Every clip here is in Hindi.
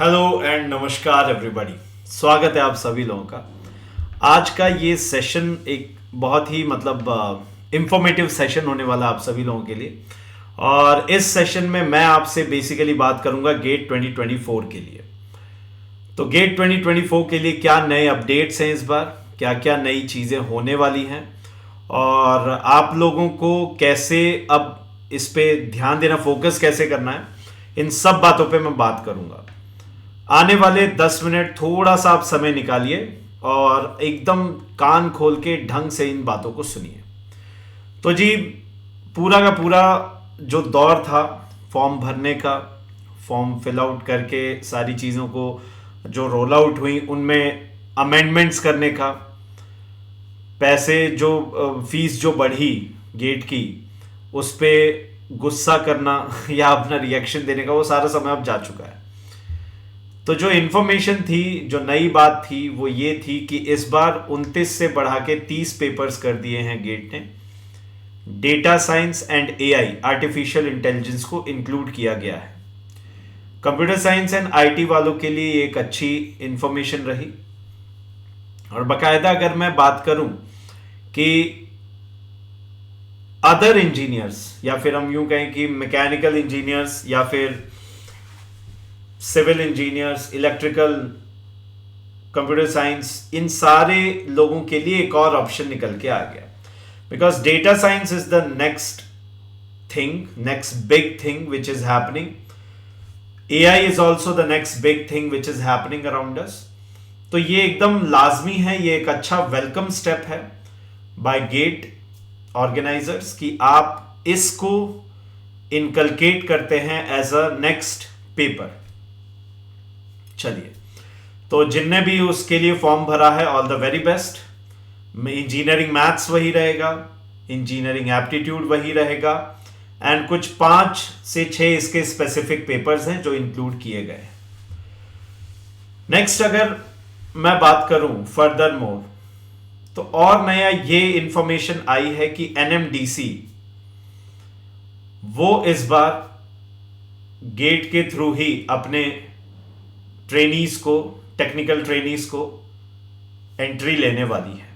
हेलो एंड नमस्कार एवरीबॉडी। स्वागत है आप सभी लोगों का। आज का ये सेशन एक बहुत ही इंफॉर्मेटिव सेशन होने वाला आप सभी लोगों के लिए। और इस सेशन में मैं आपसे बेसिकली बात करूंगा गेट 2024 के लिए। तो गेट 2024 के लिए क्या नए अपडेट्स हैं इस बार, क्या क्या नई चीज़ें होने वाली हैं और आप लोगों को कैसे अब इस पे ध्यान देना, फोकस कैसे करना है, इन सब बातों पे मैं बात करूंगा। आने वाले 10 मिनट थोड़ा सा आप समय निकालिए और एकदम कान खोल के ढंग से इन बातों को सुनिए। तो जी, पूरा का पूरा जो दौर था फॉर्म भरने का, फॉर्म फिल आउट करके सारी चीज़ों को जो रोल आउट हुई उनमें अमेंडमेंट्स करने का, पैसे जो फीस जो बढ़ी गेट की उस पे गुस्सा करना या अपना रिएक्शन देने का, वो सारा समय अब जा चुका है। तो जो इन्फॉर्मेशन थी, जो नई बात थी, वो ये थी कि इस बार 29 से बढ़ा के 30 पेपर्स कर दिए हैं गेट ने। Data science and AI, artificial intelligence को इंक्लूड किया गया है। कंप्यूटर साइंस एंड आईटी वालों के लिए एक अच्छी इंफॉर्मेशन रही। और बाकायदा अगर मैं बात करूं कि अदर इंजीनियर्स, या फिर हम यूं कहें कि मैकेनिकल इंजीनियर्स या फिर civil engineers, electrical, computer science, इन सारे लोगों के लिए एक और ऑप्शन निकल के आ गया। Because data science is the next thing, next big thing which is happening. AI is also the next big thing which is happening around us. तो ये एकदम लाजमी है, ये एक अच्छा वेलकम स्टेप है बाय गेट ऑर्गेनाइजर्स कि आप इसको इनकलकेट करते हैं एज अ नेक्स्ट पेपर। चलिए, तो जिनने भी उसके लिए फॉर्म भरा है, all the very best. Engineering maths वही रहेगा, इंजीनियरिंग एप्टीट्यूड वही रहेगा, एंड कुछ 5 से 6 इसके स्पेसिफिक पेपर्स हैं जो इंक्लूड किए गए। नेक्स्ट अगर मैं बात करूं फर्दर मोर, तो और नया ये इंफॉर्मेशन आई है कि एनएमडीसी वो इस बार गेट के थ्रू ही अपने ट्रेनीज को, टेक्निकल ट्रेनीज को एंट्री लेने वाली है।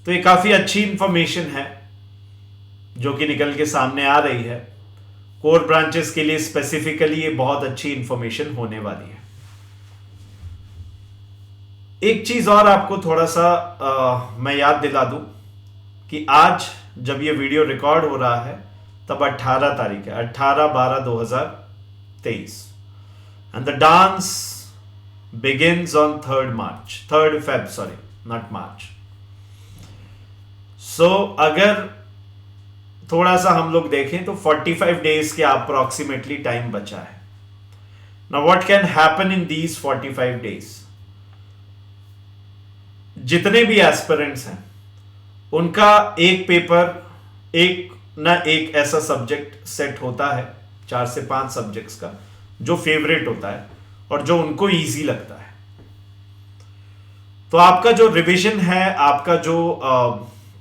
तो ये काफ़ी अच्छी इंफॉर्मेशन है जो कि निकल के सामने आ रही है। कोर ब्रांचेस के लिए स्पेसिफिकली ये बहुत अच्छी इंफॉर्मेशन होने वाली है। एक चीज़ और आपको थोड़ा सा मैं याद दिला दूं कि आज जब ये वीडियो रिकॉर्ड हो रहा है तब 18 तारीख है, 18/12/2023, and the dance begins on 3rd Feb, sorry, not March. So अगर थोड़ा सा हम लोग देखें तो 45 डेज के अप्रोक्सीमेटली टाइम बचा है। Now what can happen in these 45 days? जितने भी एस्पिरेंट्स हैं उनका एक पेपर, एक ना एक ऐसा सब्जेक्ट सेट होता है, 4 से 5 सब्जेक्ट्स का, जो फेवरेट होता है और जो उनको इजी लगता है। तो आपका जो रिवीजन है, आपका जो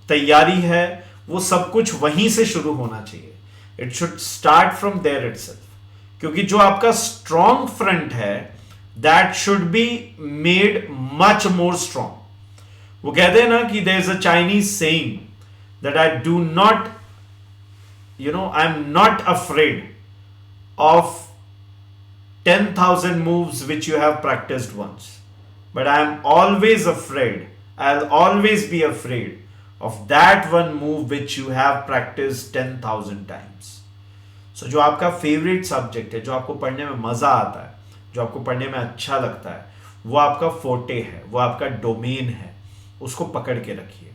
तैयारी है, वो सब कुछ वहीं से शुरू होना चाहिए। It should start from there itself, क्योंकि जो आपका स्ट्रॉन्ग फ्रंट है that should be made much more strong. वो कहते हैं ना कि there is a Chinese saying that I do not, I am not afraid of 10,000 moves which you have practiced once, but I am always afraid, I'll always be afraid of that one move which you have practiced 10,000 times. So जो आपका फेवरेट सब्जेक्ट है, जो आपको पढ़ने में मजा आता है, जो आपको पढ़ने में अच्छा लगता है, वो आपका फोटे है, वो आपका डोमेन है, उसको पकड़ के रखिए,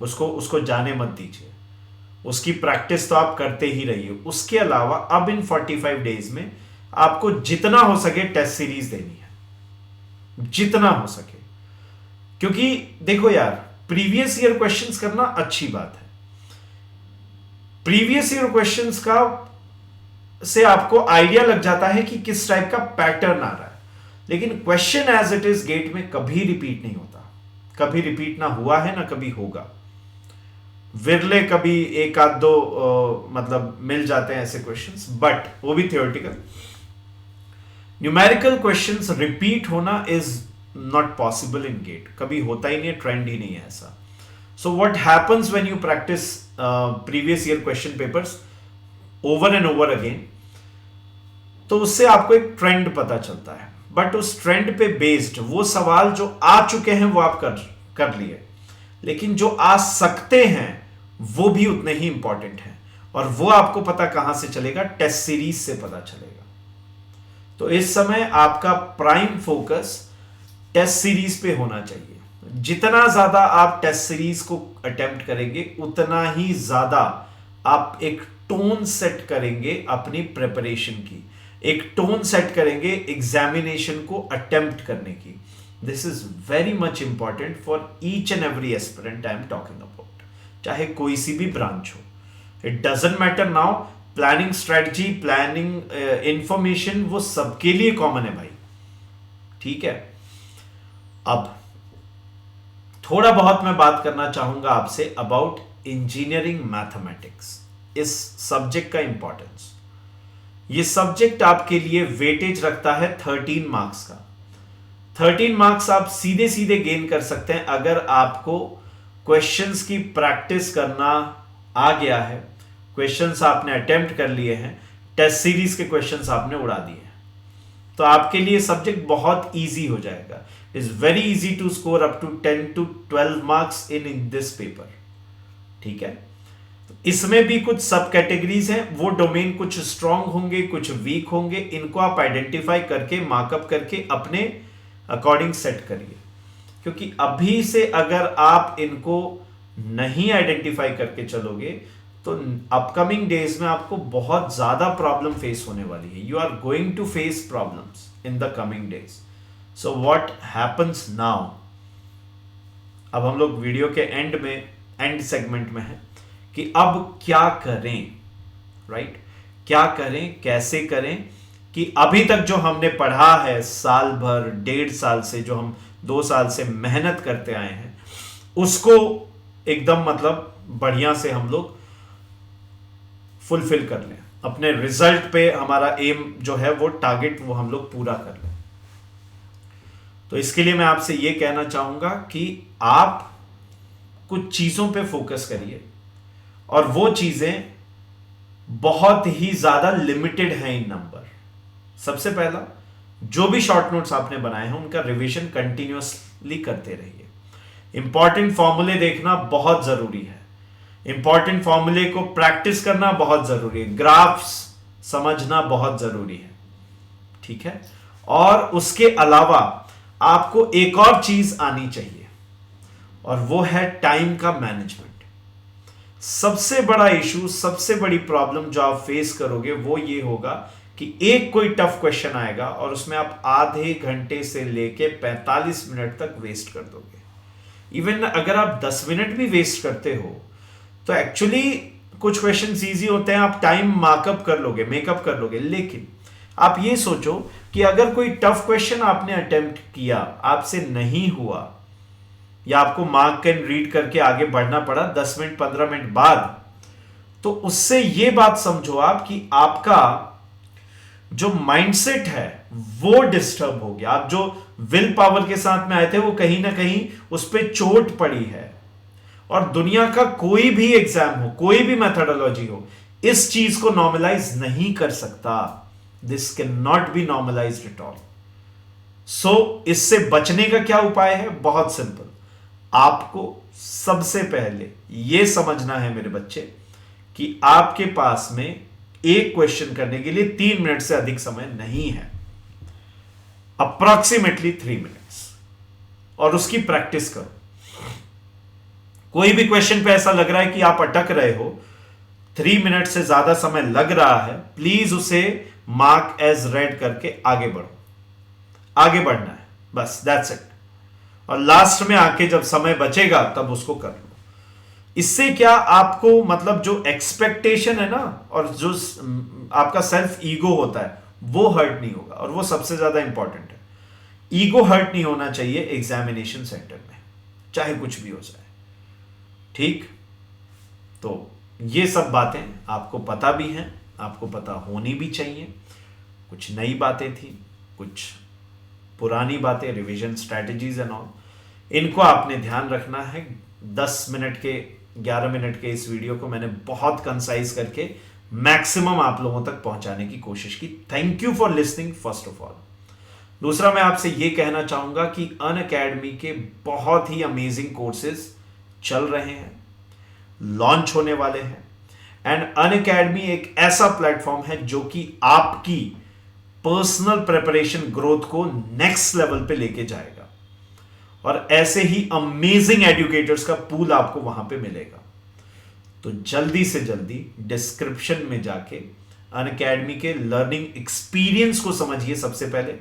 उसको जाने मत दीजिए, उसकी प्रैक्टिस तो आप करते ही रहिए। उसके अलावा अब इन 45 डेज में आपको जितना हो सके टेस्ट सीरीज देनी है, जितना हो सके। क्योंकि देखो यार, प्रीवियस ईयर क्वेश्चंस करना अच्छी बात है, प्रीवियस ईयर क्वेश्चंस का से आपको आइडिया लग जाता है कि किस टाइप का पैटर्न आ रहा है, लेकिन question as it is GATE में कभी रिपीट नहीं होता, कभी रिपीट ना हुआ है ना कभी होगा। विरले कभी एक आध दो मिल जाते हैं ऐसे क्वेश्चंस, बट वो भी थियोरेटिकल। न्यूमेरिकल क्वेश्चंस रिपीट होना is not possible in GATE, कभी होता ही नहीं है, ट्रेंड ही नहीं है ऐसा. So what happens when you practice previous year question papers over and over again, तो उससे आपको एक ट्रेंड पता चलता है. बट उस ट्रेंड पे बेस्ड वो सवाल जो आ चुके हैं वो आप कर लिए, लेकिन जो आ सकते हैं वो भी उतने ही इंपॉर्टेंट हैं, और वो आपको पता कहां से चलेगा? टेस्ट सीरीज से पता चलेगा. तो इस समय आपका प्राइम फोकस टेस्ट सीरीज पे होना चाहिए. जितना ज्यादा आप टेस्ट सीरीज को अटेम्प्ट करेंगे उतना ही ज्यादा आप एक टोन सेट करेंगे अपनी प्रिपरेशन की, एक टोन सेट करेंगे एग्जामिनेशन को अटेम्प्ट करने की. This is very much important for each and every aspirant I am talking about, चाहे कोई सी भी ब्रांच हो. It doesn't matter now, planning strategy, planning information, वो सबके लिए कॉमन है भाई. ठीक है. अब थोड़ा बहुत मैं बात करना चाहूंगा आपसे अबाउट इंजीनियरिंग मैथमेटिक्स, इस सब्जेक्ट का इंपॉर्टेंस. ये सब्जेक्ट आपके लिए वेटेज रखता है 13 मार्क्स का. 13 मार्क्स आप सीधे सीधे गेन कर सकते हैं अगर आपको क्वेश्चंस की प्रैक्टिस करना आ गया है, क्वेश्चंस आपने अटेम्प्ट कर लिए हैं, टेस्ट सीरीज के क्वेश्चंस आपने उड़ा दिए हैं, तो आपके लिए सब्जेक्ट बहुत इजी हो जाएगा. Is very easy to score up to 10 to 12 marks in this paper. ठीक है. इसमें भी कुछ सब कैटेगरीज हैं, वो डोमेन कुछ स्ट्रांग होंगे, कुछ वीक होंगे. इनको आप आइडेंटिफाई करके मार्कअप करके अपने अकॉर्डिंग सेट करिए, क्योंकि अभी से अगर आप इनको नहीं आइडेंटिफाई करके चलोगे तो अपकमिंग डेज में आपको बहुत ज्यादा प्रॉब्लम फेस होने वाली है. You are going to face problems in the coming days. So what happens now, अब हम लोग वीडियो के एंड में, एंड सेगमेंट में है कि अब क्या करें. राइट. क्या करें, कैसे करें कि अभी तक जो हमने पढ़ा है साल भर, 1.5 साल से, जो हम 2 साल से मेहनत करते आए हैं, उसको एकदम मतलब बढ़िया से हम लोग फुलफिल कर लें. अपने रिजल्ट पे हमारा एम जो है वो टारगेट वो हम लोग पूरा कर लें. तो इसके लिए मैं आपसे ये कहना चाहूंगा कि आप कुछ चीजों पे फोकस करिए, और वो चीजें बहुत ही ज्यादा लिमिटेड हैं इन नंबर. सबसे पहला, जो भी शॉर्ट नोट्स आपने बनाए हैं उनका रिवीजन कंटिन्यूअसली करते रहिए. इंपॉर्टेंट फॉर्मूले देखना बहुत जरूरी है, इंपॉर्टेंट फॉर्मूले को प्रैक्टिस करना बहुत जरूरी है, ग्राफ्स समझना बहुत जरूरी है. ठीक है. और उसके अलावा आपको एक और चीज आनी चाहिए, और वो है टाइम का मैनेजमेंट. सबसे बड़ा इशू, सबसे बड़ी प्रॉब्लम जो आप फेस करोगे वो ये होगा कि एक कोई टफ क्वेश्चन आएगा और उसमें आप आधे घंटे से लेके 45 मिनट तक वेस्ट कर दोगे. इवन अगर आप 10 मिनट भी वेस्ट करते हो तो एक्चुअली कुछ क्वेश्चन इजी होते हैं, आप टाइम मार्कअप कर लोगे, मेकअप कर लोगे. लेकिन आप ये सोचो कि अगर कोई टफ क्वेश्चन आपने अटेम्प्ट किया, आपसे नहीं हुआ, या आपको मार्क एंड रीड करके आगे बढ़ना पड़ा 10 मिनट 15 मिनट बाद, तो उससे यह बात समझो आप कि आपका जो माइंडसेट है वो डिस्टर्ब हो गया. आप जो विल पावर के साथ में आए थे वो कहीं ना कहीं उस पर चोट पड़ी है. और दुनिया का कोई भी एग्जाम हो, कोई भी मेथोडोलॉजी हो, इस चीज को नॉर्मलाइज नहीं कर सकता. This can not be normalised at all. So इससे बचने का क्या उपाय है? बहुत सिंपल. आपको सबसे पहले यह समझना है मेरे बच्चे कि आपके पास में एक क्वेश्चन करने के लिए 3 मिनट से अधिक समय नहीं है, अप्रॉक्सीमेटली 3 मिनट्स, और उसकी प्रैक्टिस करो. कोई भी क्वेश्चन पे ऐसा लग रहा है कि आप अटक रहे हो, 3 मिनट से ज्यादा समय लग रहा है, प्लीज उसे मार्क एज रेड करके आगे बढ़ो. आगे बढ़ना है बस, दैट्स इट. और लास्ट में आके जब समय बचेगा तब उसको कर लो. इससे क्या आपको मतलब जो एक्सपेक्टेशन है ना, और जो आपका सेल्फ ईगो होता है वो हर्ट नहीं होगा, और वो सबसे ज्यादा इंपॉर्टेंट है. ईगो हर्ट नहीं होना चाहिए एग्जामिनेशन सेंटर में, चाहे कुछ भी हो जाए. ठीक. तो ये सब बातें आपको पता भी हैं, आपको पता होनी भी चाहिए. कुछ नई बातें थी, कुछ पुरानी बातें, रिवीजन स्ट्रैटेजीज एंड ऑल, इनको आपने ध्यान रखना है। 10 मिनट के 11 मिनट के इस वीडियो को मैंने बहुत कंसाइज करके मैक्सिमम आप लोगों तक पहुंचाने की कोशिश की। Thank you for listening first of all. दूसरा, मैं आपसे यह कहना चाहूंगा कि अनअकैडमी के बहुत ही अमेजिंग कोर्सेज चल रहे हैं, लॉन्च होने वाले हैं। एंड अनअकैडमी एक ऐसा प्लेटफॉर्म है जो कि आपकी पर्सनल प्रिपरेशन ग्रोथ को नेक्स्ट लेवल पे लेके जाएगा, और ऐसे ही अमेजिंग एजुकेटर्स का पूल आपको वहां पे मिलेगा। तो जल्दी से जल्दी डिस्क्रिप्शन में जाके अनअकैडमी के लर्निंग एक्सपीरियंस को समझिए। सबसे पहले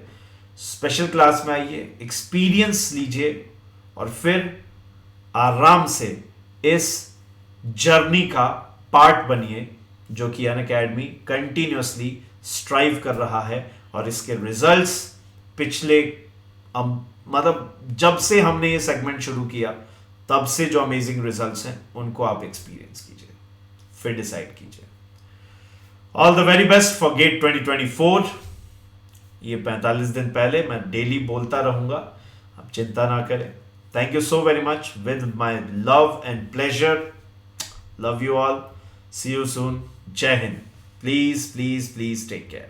स्पेशल क्लास में आइए, एक्सपीरियंस लीजिए, और फिर आराम से इस जर्नी का पार्ट बनिए जो कि अनअकैडमी कंटिन्यूअसली स्ट्राइव कर रहा है। और इसके रिजल्ट्स पिछले मतलब जब से हमने ये सेगमेंट शुरू किया तब से जो अमेजिंग रिजल्ट्स हैं उनको आप एक्सपीरियंस कीजिए, फिर डिसाइड कीजिए। All the very best for GATE 2024। ये 45 दिन पहले मैं डेली बोलता रहूंगा, आप चिंता ना करें। Thank you so very much, with my love and pleasure. Love you all, see you soon, जय हिंद। Please please please take care.